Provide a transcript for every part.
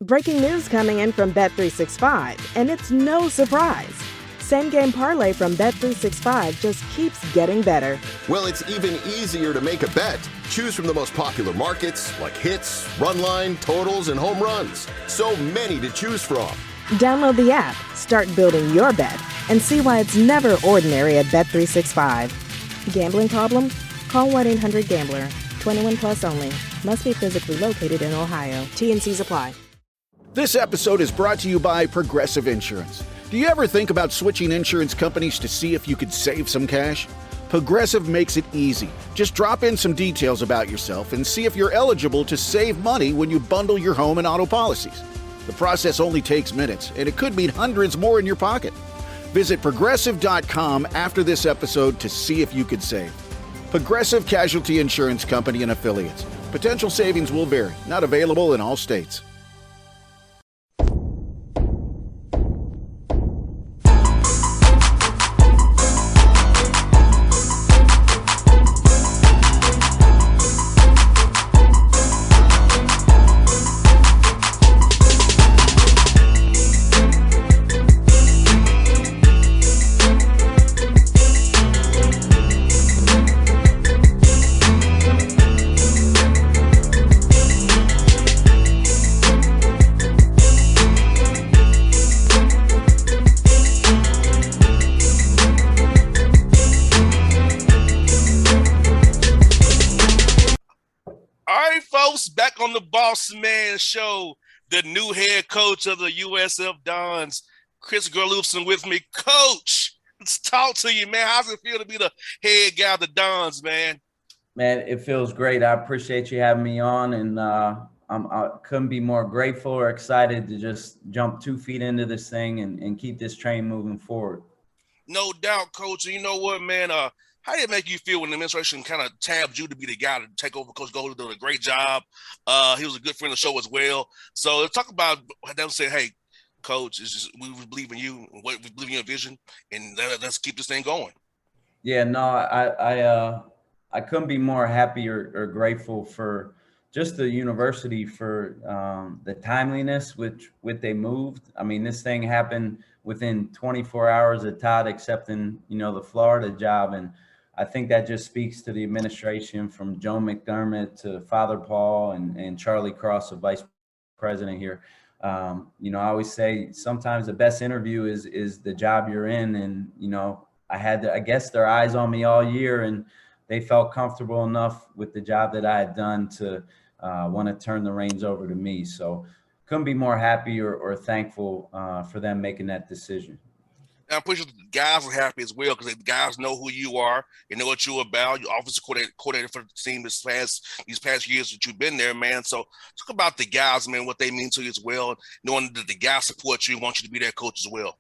Breaking news coming in from Bet365, and it's no surprise. Same game parlay from Bet365 just keeps getting better. Well, it's even easier to make a bet. Choose from the most popular markets like hits, run line, totals, and home runs. So many to choose from. Download the app, start building your bet, and see why it's never ordinary at Bet365. Gambling problem? Call 1-800-GAMBLER. 21 plus only. Must be physically located in Ohio. T&Cs apply. This episode is brought to you by Progressive Insurance. Do you ever think about switching insurance companies to see if you could save some cash? Progressive makes it easy. Just drop in some details about yourself and see if you're eligible to save money when you bundle your home and auto policies. The process only takes minutes, and it could mean hundreds more in your pocket. Visit Progressive.com after this episode to see if you could save. Progressive Casualty Insurance Company and Affiliates. Potential savings will vary. Not available in all states. Back on the Bossman show, the new head coach of the USF Dons, Chris Gerlufsen with me. Coach, let's talk to you, man. How's it feel to be the head guy of the Dons, man? Man, it feels great. I appreciate you having me on, and I couldn't be more grateful or excited to just jump 2 feet into this thing and keep this train moving forward. No doubt, Coach. And you know what, man? How did it make you feel when the administration kind of tabbed you to be the guy to take over? Coach Goldie did a great job. He was a good friend of the show as well. So let's talk about them saying, hey, Coach, it's just, we believe in you, we believe in your vision, and let's keep this thing going. Yeah, no, I couldn't be more happy or grateful for just the university for the timeliness which they moved. I mean, this thing happened within 24 hours of Todd accepting, the Florida job. And I think that just speaks to the administration from Joe McDermott to Father Paul and Charlie Cross, the vice president here. I always say sometimes the best interview is the job you're in. And, I guess their eyes on me all year, and they felt comfortable enough with the job that I had done to want to turn the reins over to me. So couldn't be more happy or thankful for them making that decision. And I'm pretty sure the guys are happy as well, because the guys know who you are and know what you're about. You're offensive coordinator for the team these past years that you've been there, man. So talk about the guys, man, what they mean to you as well, knowing that the guys support you and want you to be their coach as well.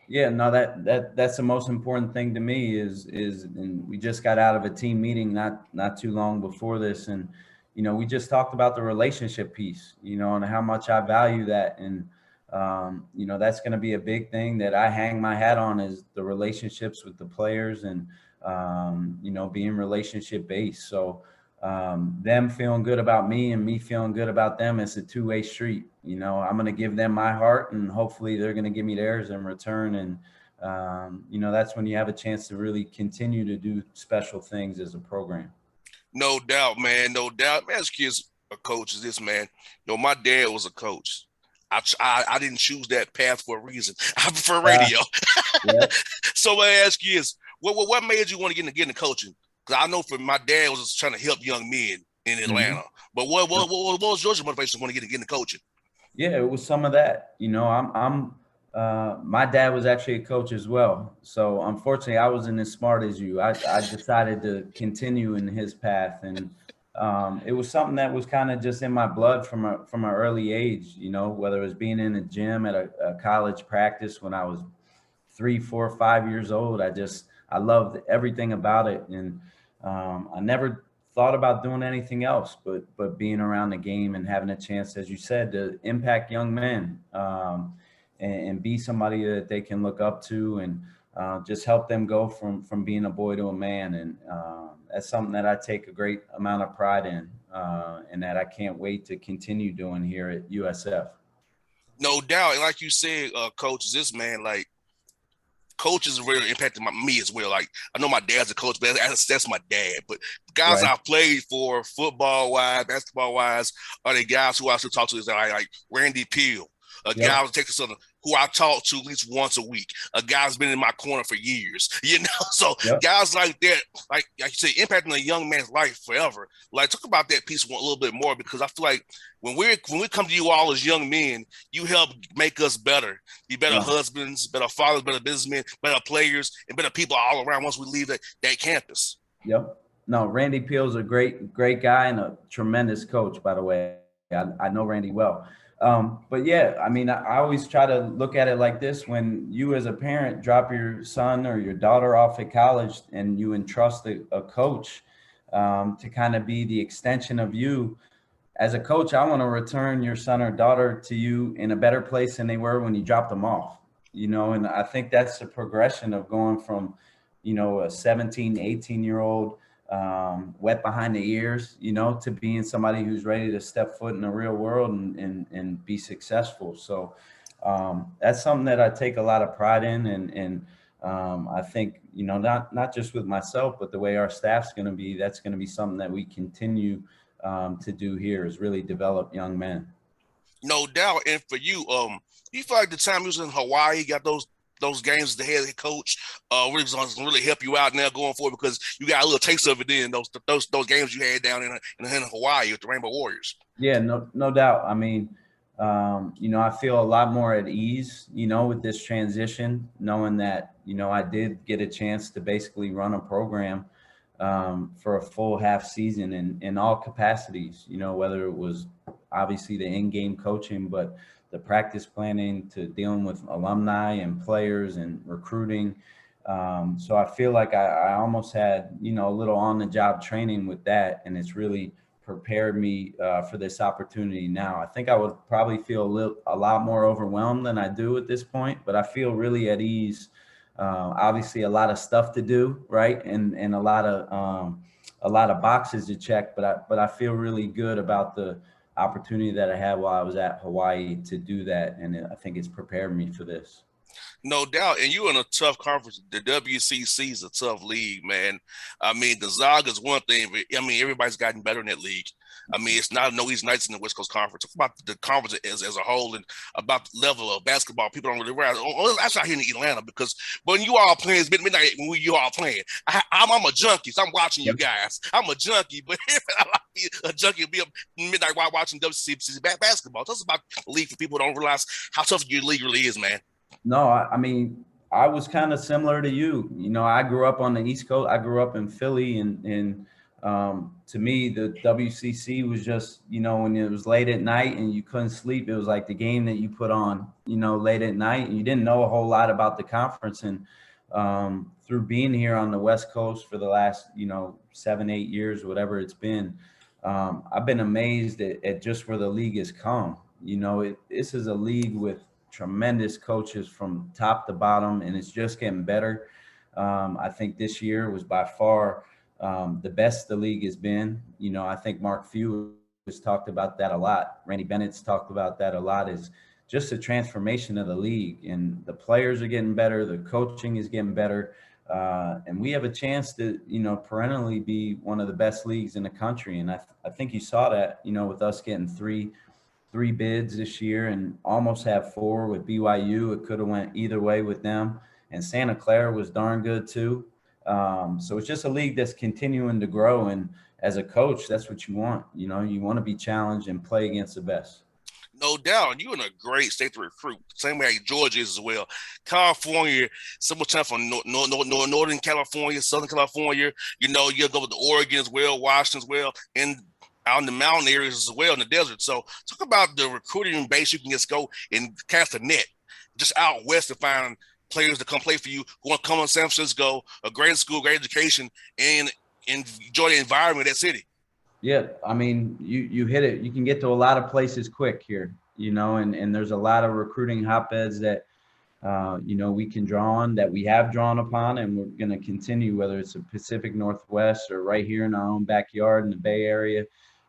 Yeah, no, that's the most important thing to me is and we just got out of a team meeting not too long before this, and we just talked about the relationship piece, and how much I value that. And that's going to be a big thing that I hang my hat on, is the relationships with the players and, being relationship based. So them feeling good about me and me feeling good about them, it's a two-way street. I'm going to give them my heart, and hopefully they're going to give me theirs in return. And, that's when you have a chance to really continue to do special things as a program. No doubt, man. No doubt. Man, as kids are coaches, this man, my dad was a coach. I didn't choose that path for a reason. I prefer radio. Yeah. So what I ask you is, what made you want to get into coaching? Because I know for my dad was just trying to help young men in Atlanta. Mm-hmm. But what was your motivation to want to get into coaching? Yeah, it was some of that. My dad was actually a coach as well. So unfortunately, I wasn't as smart as you. I decided to continue in his path, and it was something that was kind of just in my blood from an early age, whether it was being in a gym at a college practice when I was 3, 4, 5 years old. I loved everything about it. And I never thought about doing anything else but being around the game and having a chance, as you said, to impact young men and be somebody that they can look up to, and just help them go from being a boy to a man. And that's something that I take a great amount of pride in, and that I can't wait to continue doing here at USF. No doubt. And like you said, coach, this man, like, coaches really impacted me as well. Like, I know my dad's a coach, but that's my dad. But guys Right. I've played for, football wise, basketball wise, are the guys who I still talk to. Is like Randy Peel, a guy Yep. who's Texas Southern, who I talk to at least once a week. A guy's been in my corner for years, you know. So Yep. guys like that, like you say, impacting a young man's life forever. Like, talk about that piece a little bit more, because I feel like when we come to you all as young men, you help make us better, be better No. husbands, better fathers, better businessmen, better players, and better people all around once we leave that campus. Yep. No, Randy Peel's a great guy and a tremendous coach, by the way. I know Randy well. But yeah, I mean, I always try to look at it like this: when you as a parent drop your son or your daughter off at college and you entrust a coach to kind of be the extension of you, as a coach, I want to return your son or daughter to you in a better place than they were when you dropped them off, and I think that's the progression of going from, a 17, 18-year-old wet behind the ears, to being somebody who's ready to step foot in the real world and be successful. So that's something that I take a lot of pride in. And I think, not just with myself, but the way our staff's going to be, that's going to be something that we continue to do here, is really develop young men. No doubt. And for you, you feel like the time you was in Hawaii, got those games as the head coach, really help you out now going forward, because you got a little taste of it in those games you had down in Hawaii with the Rainbow Warriors. Yeah, no doubt. I mean, I feel a lot more at ease, with this transition, knowing that, I did get a chance to basically run a program for a full half season in all capacities, whether it was obviously the in-game coaching, but the practice planning to dealing with alumni and players and recruiting. So I feel like I almost had, a little on-the-job training with that, and it's really prepared me for this opportunity now. I think I would probably feel a lot more overwhelmed than I do at this point, but I feel really at ease. Obviously a lot of stuff to do, right? And a lot of boxes to check, but I feel really good about the opportunity that I had while I was at Hawaii to do that. And I think it's prepared me for this. No doubt. And you're in a tough conference. The WCC is a tough league, man. I mean, Gonzaga is one thing, but I mean, everybody's gotten better in that league. I mean, it's not no easy nights in the West Coast Conference. Talk about the conference as a whole and about the level of basketball. People don't really realize. That's out here in Atlanta, because when you all playing, it's midnight when you all playing. I'm a junkie, so I'm watching you guys. I'm a junkie, but I like to be a junkie and be up midnight while watching WCC basketball. Tell us about the league for people who don't realize how tough your league really is, man. No, I mean, I was kind of similar to you. I grew up on the East Coast. I grew up in Philly, and to me, the WCC was just, when it was late at night and you couldn't sleep, it was like the game that you put on, late at night, and you didn't know a whole lot about the conference. And through being here on the West Coast for the last, 7-8 years, whatever it's been, I've been amazed at just where the league has come. This is a league with tremendous coaches from top to bottom, and it's just getting better. I think this year was by far the best the league has been. I think Mark Few has talked about that a lot. Randy Bennett's talked about that a lot, is just the transformation of the league, and the players are getting better. The coaching is getting better. And we have a chance to, perennially be one of the best leagues in the country. And I think you saw that, with us getting three bids this year and almost have 4 with BYU. It could have went either way with them. And Santa Clara was darn good too. So it's just a league that's continuing to grow. And as a coach, that's what you want. You want to be challenged and play against the best. No doubt. You're in a great state to recruit. Same way Georgia is as well. California, so much time from Northern California, Southern California. You'll go with the Oregon as well, Washington as well, and out in the mountain areas as well, in the desert. So talk about the recruiting base. You can just go and cast a net just out west to find players to come play for you who want to come to San Francisco, a great school, great education, and enjoy the environment of that city. Yeah, I mean, you hit it. You can get to a lot of places quick here, and there's a lot of recruiting hotbeds that, we can draw on, that we have drawn upon, and we're going to continue, whether it's the Pacific Northwest or right here in our own backyard in the Bay Area,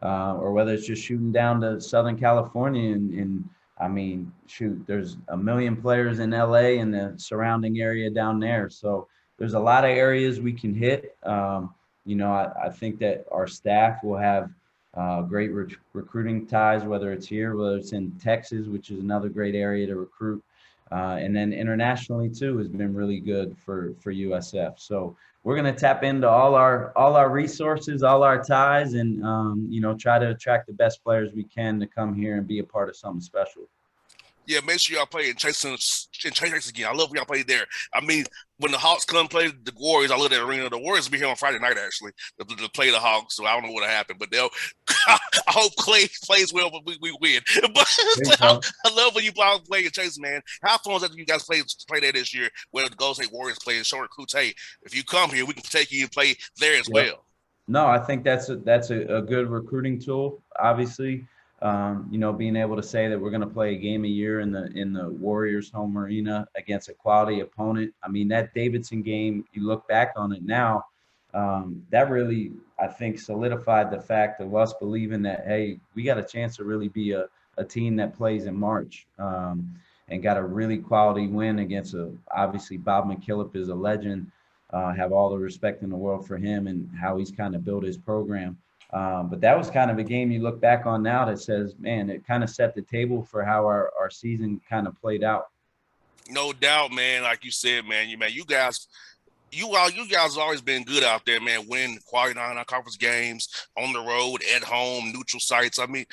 or whether it's just shooting down to Southern California and I mean, shoot, there's a million players in LA and the surrounding area down there. So there's a lot of areas we can hit. I think that our staff will have great recruiting ties, whether it's here, whether it's in Texas, which is another great area to recruit. And then internationally too has been really good for USF. So we're going to tap into all our resources, all our ties, and try to attract the best players we can to come here and be a part of something special. Yeah, make sure y'all play in Chase again. I love when y'all play there. I mean, when the Hawks come play the Warriors, I love that arena. The Warriors will be here on Friday night, actually, to play the Hawks. So I don't know what'll happen, but I hope Clay plays well, but we win. But I love when you play in Chase, man. How fun was that you guys play there this year? Where the Golden State Warriors play and show recruits, hey, if you come here, we can take you and play there as well. No, I think that's a good recruiting tool. Obviously. Being able to say that we're going to play a game a year in the Warriors home arena against a quality opponent. I mean, that Davidson game, you look back on it now, that really, I think, solidified the fact of us believing that, hey, we got a chance to really be a team that plays in March, and got a really quality win against obviously Bob McKillop is a legend. Have all the respect in the world for him and how he's kind of built his program. But that was kind of a game you look back on now that says, man, it kind of set the table for how our season kind of played out. No doubt, man. Like you said, man, you guys have always been good out there, man, winning quality non-conference games on the road, at home, neutral sites. I mean,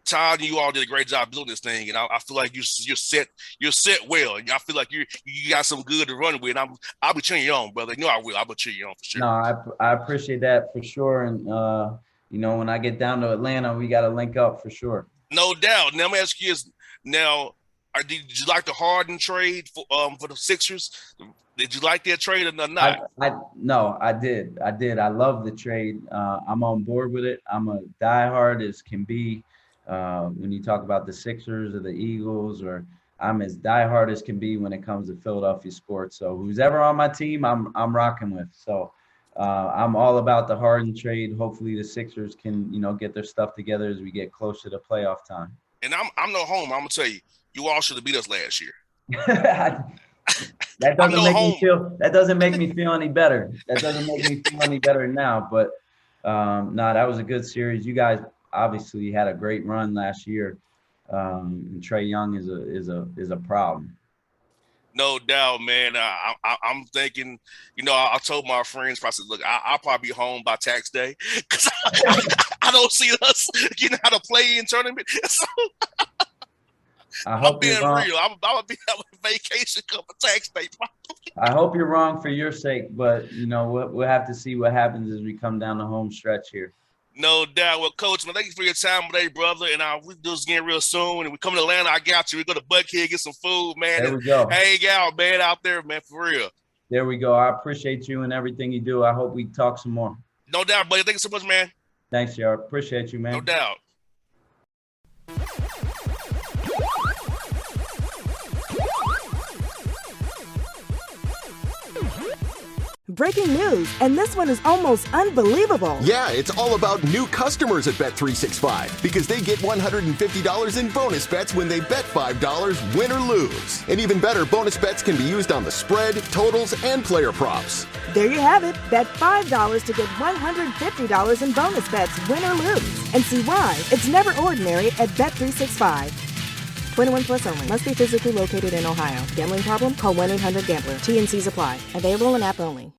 Todd, you all did a great job building this thing, and I feel like you're set well. I feel like you got some good to run with. I'll be cheering you on, brother. You know I will. I'll be cheering you on for sure. No, I appreciate that for sure, and when I get down to Atlanta, we got to link up for sure. No doubt. Now, I'm asking you did you like the Harden trade for the Sixers? Did you like that trade or not? No, I did. I love the trade. I'm on board with it. I'm a diehard as can be. When you talk about the Sixers or the Eagles, or I'm as diehard as can be when it comes to Philadelphia sports. So who's ever on my team, I'm rocking with. So I'm all about the Harden trade. Hopefully the Sixers can, get their stuff together as we get closer to playoff time. And I'm no homer. I'm gonna tell you, you all should have beat us last year. That doesn't make me feel any better. That doesn't make me feel any better now. But that was a good series. You guys obviously had a great run last year. And Trae Young is a problem. No doubt, man. I'm thinking, I told my friends, I said, look, I'll probably be home by tax day because I don't see us getting how to play in tournament. So I'm being real. I'm going to be having vacation come tax day. I hope you're wrong for your sake, but, we'll have to see what happens as we come down the home stretch here. No doubt. Well, Coach, man, thank you for your time today, brother. And we'll do this again real soon. And we come to Atlanta, I got you. We go to Buckhead, get some food, man. There we go. Hang out, man, out there, man, for real. There we go. I appreciate you and everything you do. I hope we talk some more. No doubt, buddy. Thank you so much, man. Thanks, y'all. Appreciate you, man. No doubt. Breaking news, and this one is almost unbelievable. Yeah, it's all about new customers at Bet365 because they get $150 in bonus bets when they bet $5, win or lose. And even better, bonus bets can be used on the spread, totals, and player props. There you have it. Bet $5 to get $150 in bonus bets, win or lose. And see why it's never ordinary at Bet365. 21 plus only. Must be physically located in Ohio. Gambling problem? Call 1-800-GAMBLER. T&Cs apply. Available in app only.